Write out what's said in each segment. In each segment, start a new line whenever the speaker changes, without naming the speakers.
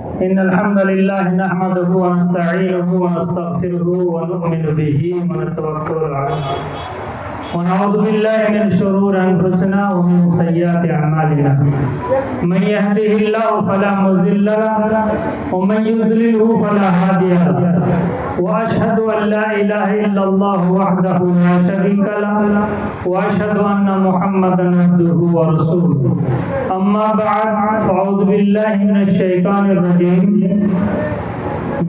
إن الحمد لله نحمده ونستعينه ونستغفره ونؤمن به ونتوكل عليه ونعوذ بالله من شرور أنفسنا ومن سيئات أعمالنا من يهده الله فلا مضل له ومن يضلله فلا هادي له وأشهد أن لا إله إلا الله وحده لا شريك له وأشهد أن محمدا عبده ورسوله أما بعد فأعوذ بالله من الشيطان الرجيم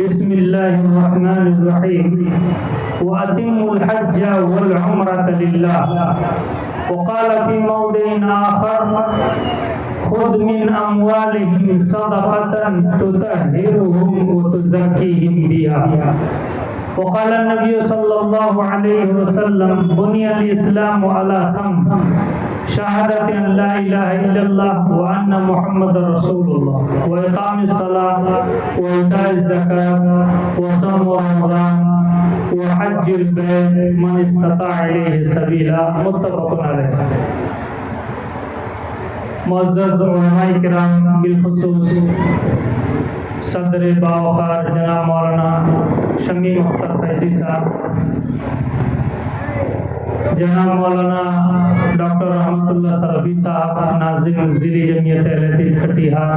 بسم الله الرحمن الرحيم وأتموا الحج والعمرة لله وقال في موضع آخر خذ من أموالهم صدقة تطهرهم وتزكيهم بها وقال النبي صلى الله عليه وسلم بني الإسلام على خمس شهادة أن لا إله إلا الله وأن محمد رسول الله وإقام الصلاة وإيتاء الزكاة وصوم رمضان وحج البيت من استطاع إليه سبيلا متفق عليه. معزز علماء کرام بالخصوص صدر باوقار جناب مولانا شمی مختار فیضی صاحب، جناب مولانا ڈاکٹر رحمت اللہ سرفی صاحب ناظم ضلعی جمعیت اہل حدیث کٹیہار،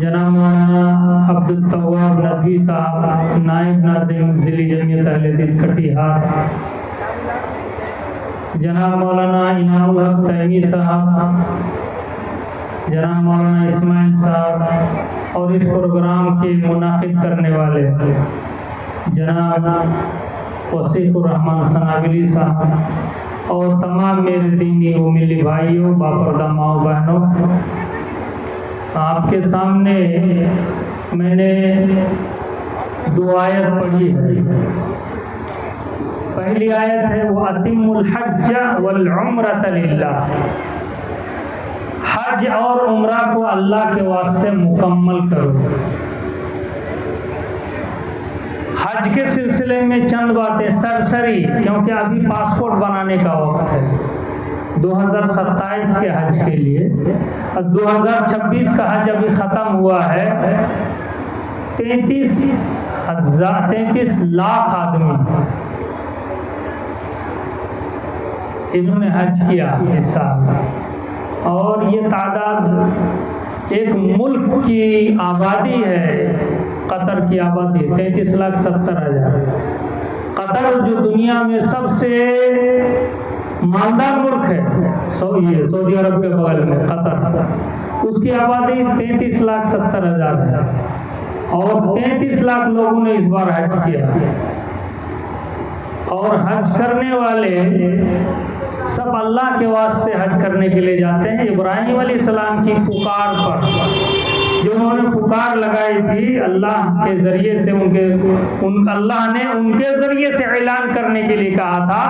جناب مولانا عبدالتواب ندوی صاحب نائب ناظم ضلعی جمعیت اہل حدیث کٹیہار، جناب مولانا انعام الحق تیمی صاحب، جناب مولانا اسماعیل صاحب اور اس پروگرام کے منعقد کرنے والے جناب وسیق الرحمن سنابلی صاحب اور تمام میرے دینی و ملی بھائیوں، باپردہ ماؤں بہنوں، آپ کے سامنے میں نے دو آیت پڑھی ہے۔ پہلی آیت ہے وَأَتِمُّ الْحَجَّ وَالْعُمْرَةَ لِلَّهِ، حج اور عمرہ کو اللہ کے واسطے مکمل کرو۔ حج کے سلسلے میں چند باتیں سرسری، کیونکہ ابھی پاسپورٹ بنانے کا وقت ہے 2027 کے حج کے لیے، اور 2026 کا حج ابھی ختم ہوا ہے۔ 33 لاکھ آدمی انہوں نے حج کیا اس سال، اور یہ تعداد ایک ملک کی آبادی ہے، قطر کی آبادی 33,70,000۔ قطر جو دنیا میں سب سے مالدار ملک ہے، سعودی عرب کے بغل میں قطر، اس کی آبادی 33,70,000 ہے، اور 33 لاکھ لوگوں نے اس بار حج کیا۔ اور حج کرنے والے سب اللہ کے واسطے حج کرنے کے لیے جاتے ہیں۔ ابراہیم علیہ السلام کی پکار پر، جو انہوں نے پکار لگائی تھی اللہ کے ذریعے سے، اللہ نے ان کے ذریعے سے اعلان کرنے کے لیے کہا تھا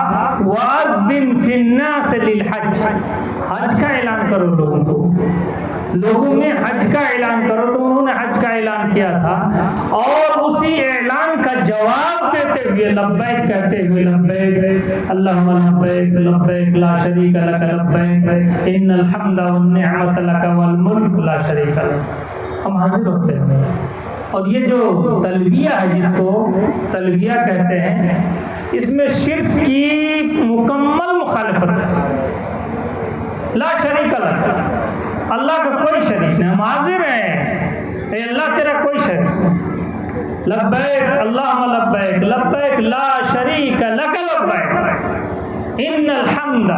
وَأَذِّنْ فِي النَّاسِ لِلْحَجِّ، حج کا اعلان کرو لوگوں میں حج کا اعلان کرو، تو انہوں نے حج کا اعلان کیا تھا، اور اسی اعلان کا جواب دیتے ہوئے لبیک کہتے ہوئے لبیک اللہم لبیک لبیک لا شریک لک لبیک ان الحمد والنعمت لک والملک لا شریک لک، ہم حاضر ہوتے ہیں۔ اور یہ جو تلبیہ ہے، جس کو تلبیہ کہتے ہیں، اس میں شرک کی مکمل مخالفت ہے۔ لا شریک لک، اللہ کا کوئی شریک نہیں، ہم حاضر ہیں، اے اللہ تیرا کوئی شریک نہیں۔ لبیک اللہم لبیک لبیک لا شریک لک لبیک ان الحمد،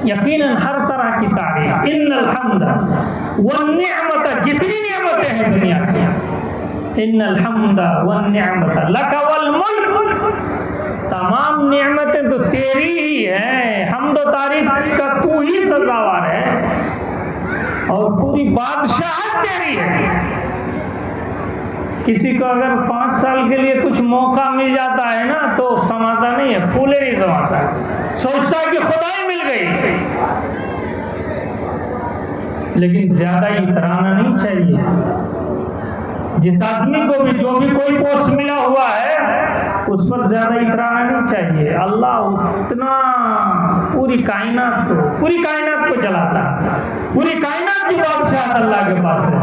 یقیناً ہر طرح کی تعریف، ان الحمد والنعمت، جتنی نعمتیں ہیں دنیا کی، ان الحمد والنعمت لک والملک، تمام نعمتیں تو تیری ہی ہیں، حمد و تعریف کا تو ہی سزاوار ہے، اور پوری بادشاہت تیری ہے۔ کسی کو اگر 5 سال کے لیے کچھ موقع مل جاتا ہے نا، تو سماتا نہیں ہے، پھولے نہیں سماتا ہے، سوچتا ہے کہ خدائی مل گئی۔ لیکن زیادہ اترانا نہیں چاہیے۔ جس آدمی کو بھی جو بھی کوئی پوسٹ ملا ہوا ہے، اس پر زیادہ اترانا نہیں چاہیے۔ اللہ اتنا پوری کائنات کو چلاتا ہے، پوری کائنات کی بادشاہت اللہ کے پاس ہے۔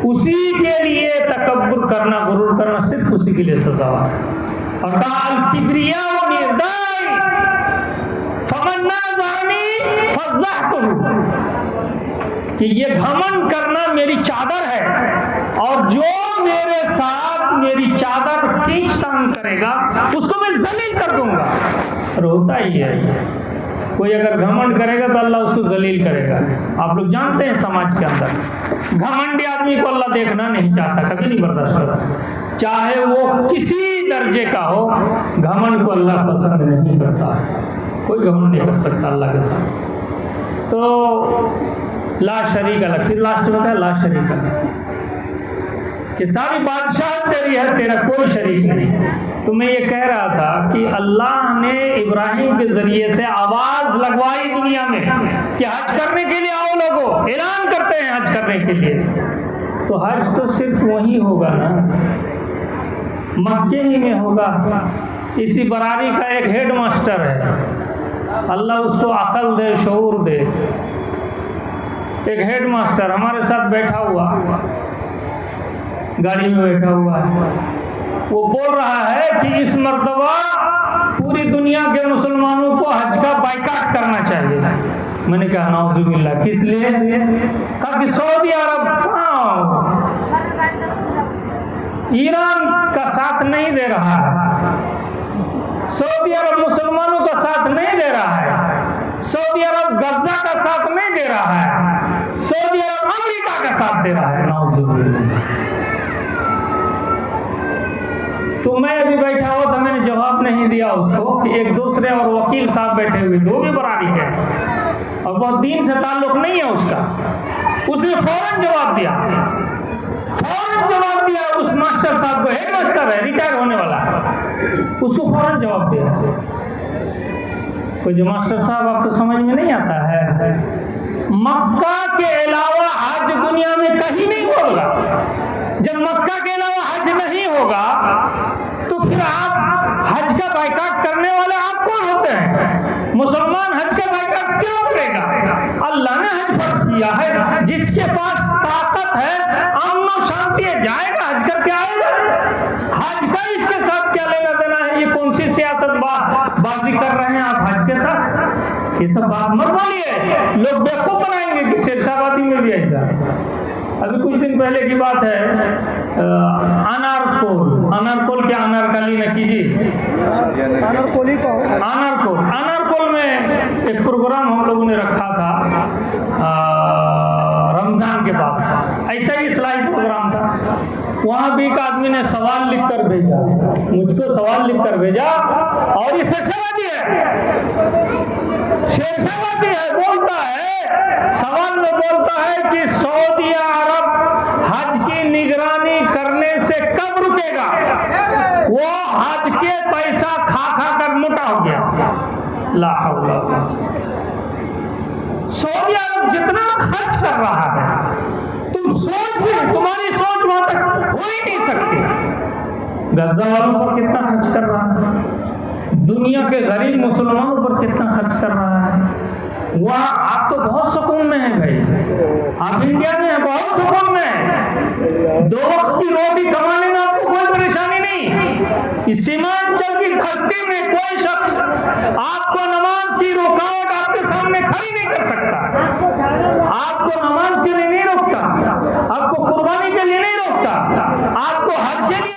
اسی کے لیے تکبر کرنا، غرور کرنا، صرف اسی کے لیے سزاوار ہے۔ اور کہا الکبریاء ردائی فمن نازعنی فضحتہ، کہ یہ گھمنڈ کرنا میری چادر ہے، اور جو میرے ساتھ میری چادر کھینچ تان کرے گا اس کو میں ذلیل کر دوں گا۔ اور ہوتا ہی ہے، کوئی اگر گھمنڈ کرے گا تو اللہ اس کو ذلیل کرے گا۔ آپ لوگ جانتے ہیں سماج کے اندر گھمنڈی آدمی کو اللہ دیکھنا نہیں چاہتا، کبھی نہیں برداشت کرتا، چاہے وہ کسی درجے کا ہو، گھمنڈ کو اللہ پسند نہیں کرتا، کوئی گھمنڈ نہیں کر سکتا اللہ کے ساتھ۔ تو لا شریک لک، پھر لاسٹ میں کہا لا شریک لک، کہ ساری بادشاہ تیری ہے، تیرا کوئی شریک نہیں۔ تو میں یہ کہہ رہا تھا کہ اللہ نے ابراہیم کے ذریعے سے آواز لگوائی دنیا میں کہ حج کرنے کے لیے آؤ لوگوں، اعلان کرتے ہیں حج کرنے کے لیے۔ تو حج تو صرف وہی ہوگا نا، مکے ہی میں ہوگا۔ اسی براری کا ایک ہیڈ ماسٹر ہے، اللہ اس کو عقل دے، شعور دے۔ ایک ہیڈ ماسٹر ہمارے ساتھ بیٹھا ہوا، گاڑی میں بیٹھا ہوا ہے، وہ بول رہا ہے کہ اس مرتبہ پوری دنیا کے مسلمانوں کو حج کا بائیکاٹ کرنا چاہیے۔ میں نے کہا نعوذ باللہ، کس لیے؟ کہا کہ سعودی عرب کہاں، ایران کا ساتھ نہیں دے رہا ہے، سعودی عرب مسلمانوں کا ساتھ نہیں دے رہا ہے، سعودی عرب غزہ کا ساتھ نہیں دے رہا ہے، سعودی عرب امریکہ کا ساتھ دے رہا ہے، نعوذ باللہ۔ تو میں ابھی بیٹھا ہوا تھا، میں نے جواب نہیں دیا اس کو کہ ایک دوسرے اور وکیل صاحب بیٹھے ہوئے، دو بھی براری کے اور بہت دین سے تعلق نہیں ہے اس کا، اس نے فوراً جواب دیا، اس ماسٹر صاحب کو، ہیڈ ماسٹر ہے، ریٹائر ہونے والا ہے، اس کو فوراً جواب دیا۔ کوئی جو ماسٹر صاحب آپ کو سمجھ میں نہیں آتا ہے، مکہ کے علاوہ حج دنیا میں کہیں نہیں ہوگا۔ جب مکہ کے علاوہ حج نہیں ہوگا تو پھر آپ حج کا بائیکاٹ کرنے والے آپ کون ہوتے ہیں؟ مسلمان حج کا بائیکاٹ کیوں کرے گا؟ اللہ نے حج فرض کیا ہے، جس کے پاس طاقت ہے، امن و شانتی ہے، جائے گا حج کر کے آئے گا۔ حج کا اس کے ساتھ کیا لینا دینا ہے؟ یہ کون سی سیاست بازی کر رہے ہیں آپ حج کے ساتھ؟ یہ سب بات مت بولیے، لوگ بیوقوف بنائیں گے کہ شیرشاہ میں بھی ایسا۔ ابھی کچھ دن پہلے کی بات ہے، انارکول کیا انارکلی نہ کیجیے، انارکول میں ایک پروگرام ہم لوگوں نے رکھا تھا رمضان کے بعد، ایسا ہی اصلاحی پروگرام تھا۔ وہاں بھی ایک آدمی نے سوال لکھ کر بھیجا، مجھ کو سوال لکھ کر بھیجا، اور یہ شیرشاہ ہے، بولتا ہے، سوال میں بولتا ہے کہ سعودی عرب حج کی نگرانی کرنے سے کب رکے گا؟ وہ حج کے پیسہ کھا کھا کر موٹا ہو گیا۔ لا حول ولا قوة۔ سعودی عرب جتنا خرچ کر رہا ہے، تم سوچ بھی، تمہاری سوچ وہاں تک ہو ہی نہیں سکتی۔ غزہ والوں پر کتنا خرچ کر رہا ہے، دنیا کے غریب مسلمانوں پر کتنا خرچ کر رہا ہے۔ وہاں آپ تو بہت سکون میں ہیں بھائی، آپ انڈیا میں ہیں، بہت سکون میں ہیں، 2 وقت کی روٹی کمانے میں آپ کو کوئی پریشانی نہیں۔ اس سیمانچل کی دھرتی میں کوئی شخص آپ کو نماز کی رکاوٹ آپ کے سامنے کھڑی نہیں کر سکتا، آپ کو نماز کے لیے نہیں روکتا، آپ کو قربانی کے لیے نہیں روکتا، آپ کو حج کے لیے